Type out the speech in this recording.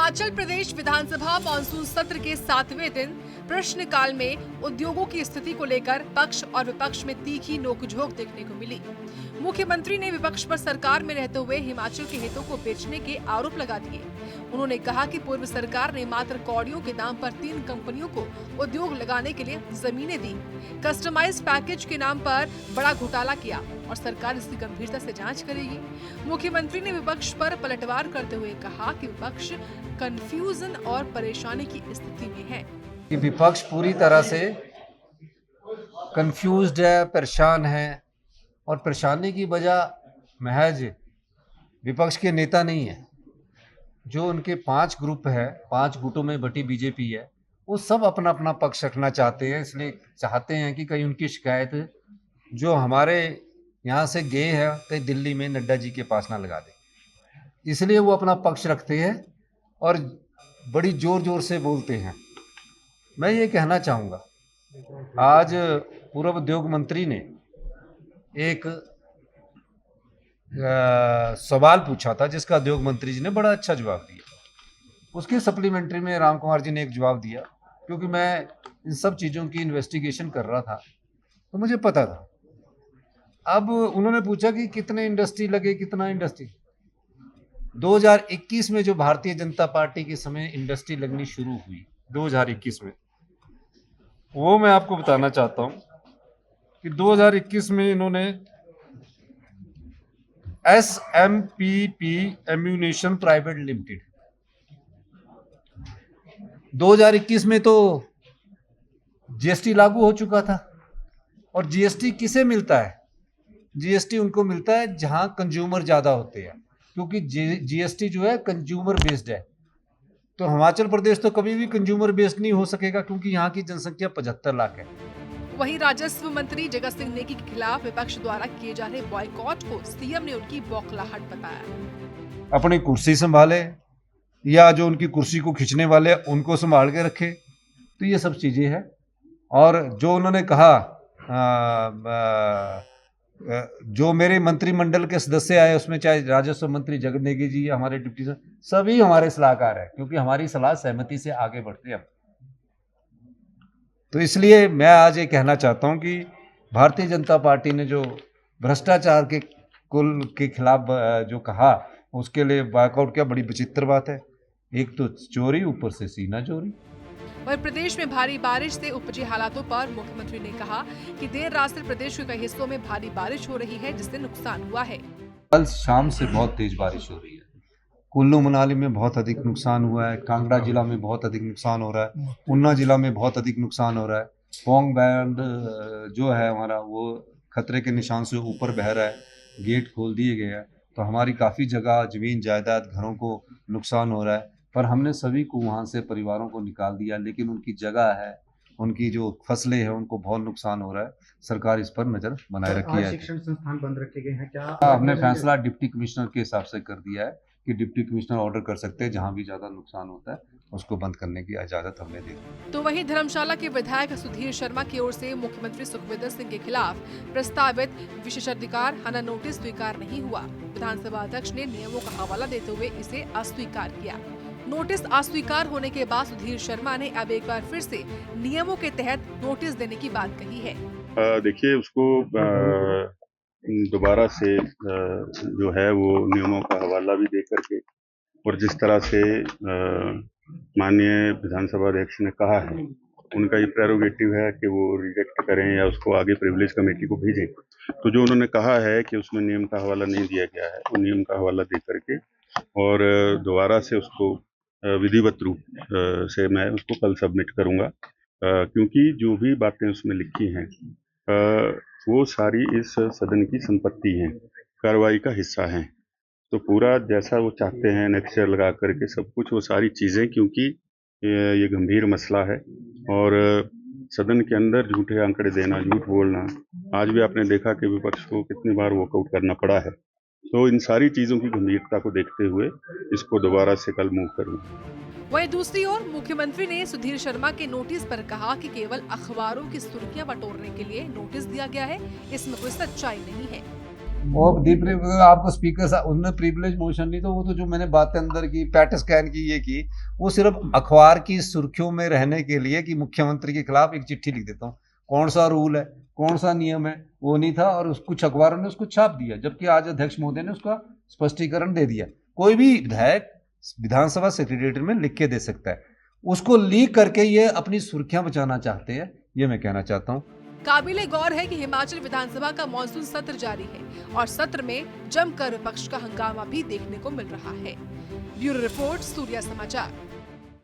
हिमाचल प्रदेश विधानसभा monsoon सत्र के 7वें दिन प्रश्नकाल में उद्योगों की स्थिति को लेकर पक्ष और विपक्ष में तीखी नोकझोंक देखने को मिली। मुख्यमंत्री ने विपक्ष पर सरकार में रहते हुए हिमाचल के हितों को बेचने के आरोप लगा दिए। उन्होंने कहा कि पूर्व सरकार ने मात्र कौड़ियों के दाम पर 3 कंपनियों को उद्योग लगाने के लिए जमीनें दी, कस्टमाइज्ड पैकेज के नाम पर बड़ा घोटाला किया और सरकार इसकी गंभीरता से जांच करेगी। मुख्यमंत्री ने विपक्ष पर पलटवार करते हुए कहा कि विपक्ष कंफ्यूजन और परेशानी की स्थिति में है। कि विपक्ष पूरी तरह से कंफ्यूज्ड है, परेशान है और परेशानी की वजह महज विपक्ष के नेता नहीं है। जो उनके 5 ग्रुप है, 5 गुटों में बटी बीजेपी है, वो सब अपना अपना पक्ष रखना चाहते हैं। इसलिए चाहते हैं कि कहीं उनकी शिकायत जो हमारे यहाँ से गए हैं कहीं दिल्ली में नड्डा जी के पास ना लगा दे। इसलिए वो अपना पक्ष रखते हैं और बड़ी जोर जोर से बोलते हैं। मैं ये कहना चाहूँगा, आज पूर्व उद्योग मंत्री ने एक सवाल पूछा था जिसका उद्योग मंत्री जी ने बड़ा अच्छा जवाब दिया। उसके सप्लीमेंट्री में राम कुमार जी ने एक जवाब दिया। क्योंकि मैं इन सब चीज़ों की इन्वेस्टिगेशन कर रहा था तो मुझे पता था। अब उन्होंने पूछा कि कितने इंडस्ट्री लगे, कितना इंडस्ट्री। 2021 में जो भारतीय जनता पार्टी के समय इंडस्ट्री लगनी शुरू हुई 2021 में, वो मैं आपको बताना चाहता हूँ कि 2021 में इन्होंने SMPP एम्यूनेशन प्राइवेट लिमिटेड, 2021 में तो GST लागू हो चुका था। और GST किसे मिलता है? GST उनको मिलता है जहां कंज्यूमर ज्यादा होते हैं, क्योंकि GST जो है कंज्यूमर बेस्ड है। तो हिमाचल प्रदेश तो कभी भी कंज्यूमर बेस्ड नहीं हो सकेगा क्योंकि यहाँ की जनसंख्या 75 लाख है। वहीं राजस्व मंत्री जगत सिंह नेगी के खिलाफ विपक्ष द्वारा किए जा रहे बॉयकॉट को सीएम ने उनकी बौखलाहट बताया। अपनी कुर्सी संभाले या जो उनकी कुर्सी को खींचने वाले उनको संभाल के रखे, तो ये सब चीजें हैं। और जो उन्होंने कहा जो मेरे मंत्रिमंडल के सदस्य आए उसमें चाहे राजस्व मंत्री जगत नेगी जी, हमारे डिप्टी सभी हमारे सलाहकार हैं, क्योंकि हमारी सलाह सहमति से आगे बढ़ते हैं। तो इसलिए मैं आज ये कहना चाहता हूं कि भारतीय जनता पार्टी ने जो भ्रष्टाचार के कुल के खिलाफ जो कहा, उसके लिए वॉकआउट क्या बड़ी विचित्र बात है। एक तो चोरी, ऊपर से सीना चोरी। वहीं प्रदेश में भारी बारिश से उपजे हालातों पर मुख्यमंत्री ने कहा कि देर रात से प्रदेश के कई हिस्सों में भारी बारिश हो रही है, जिससे नुकसान हुआ है। कल शाम से बहुत तेज बारिश हो रही है। कुल्लू मनाली में बहुत अधिक नुकसान हुआ है, कांगड़ा जिला में बहुत अधिक नुकसान हो रहा है, ऊना जिला में बहुत अधिक नुकसान हो रहा है। पोंग बैंड जो है हमारा, वो खतरे के निशान से ऊपर बह रहा है, गेट खोल दिए गए हैं। तो हमारी काफ़ी जगह जमीन जायदाद घरों को नुकसान हो रहा है, पर हमने सभी को वहाँ से परिवारों को निकाल दिया। लेकिन उनकी जगह है, उनकी जो फसलें हैं, उनको बहुत नुकसान हो रहा है। सरकार इस पर नज़र बनाए रखी है। शिक्षण संस्थान बंद रखे गए हैं क्या? हमने फैसला डिप्टी कमिश्नर के हिसाब से कर दिया है कि डिप्टी कमिश्नर ऑर्डर कर सकते हैं, जहां भी ज्यादा नुकसान होता है उसको बंद करने की इजाजत हमने दी। तो वहीं धर्मशाला के विधायक सुधीर शर्मा की ओर से मुख्यमंत्री सुखविंदर सिंह के खिलाफ प्रस्तावित विशेषाधिकार हनन नोटिस स्वीकार नहीं हुआ। विधानसभा अध्यक्ष ने नियमों का हवाला देते हुए इसे अस्वीकार किया। नोटिस अस्वीकार होने के बाद सुधीर शर्मा ने अब एक बार फिर से नियमों के तहत नोटिस देने की बात कही है। देखिए, उसको दोबारा से जो है वो नियमों का हवाला भी दे करके, और जिस तरह से माननीय विधानसभा अध्यक्ष ने कहा है, उनका ये प्रेरोगेटिव है कि वो रिजेक्ट करें या उसको आगे प्रिविलेज कमेटी को भेजें। तो जो उन्होंने कहा है कि उसमें नियम का हवाला नहीं दिया गया है, वो नियम का हवाला दे करके और दोबारा से उसको विधिवत रूप से मैं उसको कल सबमिट करूँगा, क्योंकि जो भी बातें उसमें लिखी हैं वो सारी इस सदन की संपत्ति हैं, कार्रवाई का हिस्सा हैं। तो पूरा जैसा वो चाहते हैं नेक्सचर लगा करके सब कुछ, वो सारी चीज़ें, क्योंकि ये गंभीर मसला है और सदन के अंदर झूठे आंकड़े देना, झूठ बोलना, आज भी आपने देखा कि विपक्ष को कितनी बार वॉकआउट करना पड़ा है। तो इन सारी चीज़ों की गंभीरता को देखते हुए इसको दोबारा से कल मूव करूँगा। वहीं दूसरी ओर मुख्यमंत्री ने सुधीर शर्मा के नोटिस पर कहा कि केवल अखबारों की सुर्खियां बटोरने के लिए नोटिस दिया गया है, इसमें कोई सच्चाई नहीं है। वो दीप आपको स्पीकर साहब उन्होंने प्रिविलेज मोशन नहीं, तो वो तो जो मैंने बातें अंदर की, पैट स्कैन की, ये की, वो सिर्फ अखबार की सुर्खियों में रहने के लिए कि मुख्यमंत्री के खिलाफ एक चिट्ठी लिख देता हूँ। कौन सा रूल है, कौन सा नियम है, वो नहीं था, और कुछ अखबारों ने उसको छाप दिया, जबकि आज अध्यक्ष महोदय ने उसका स्पष्टीकरण दे दिया। कोई भी विधायक विधानसभा सेक्रेटरी में लिख के दे सकता है, उसको लीक करके ये अपनी सुर्खियां बचाना चाहते हैं, ये मैं कहना चाहता हूँ। काबिले गौर है कि हिमाचल विधानसभा का मॉनसून सत्र जारी है और सत्र में जमकर विपक्ष का हंगामा भी देखने को मिल रहा है। ब्यूरो रिपोर्ट, सूर्या समाचार।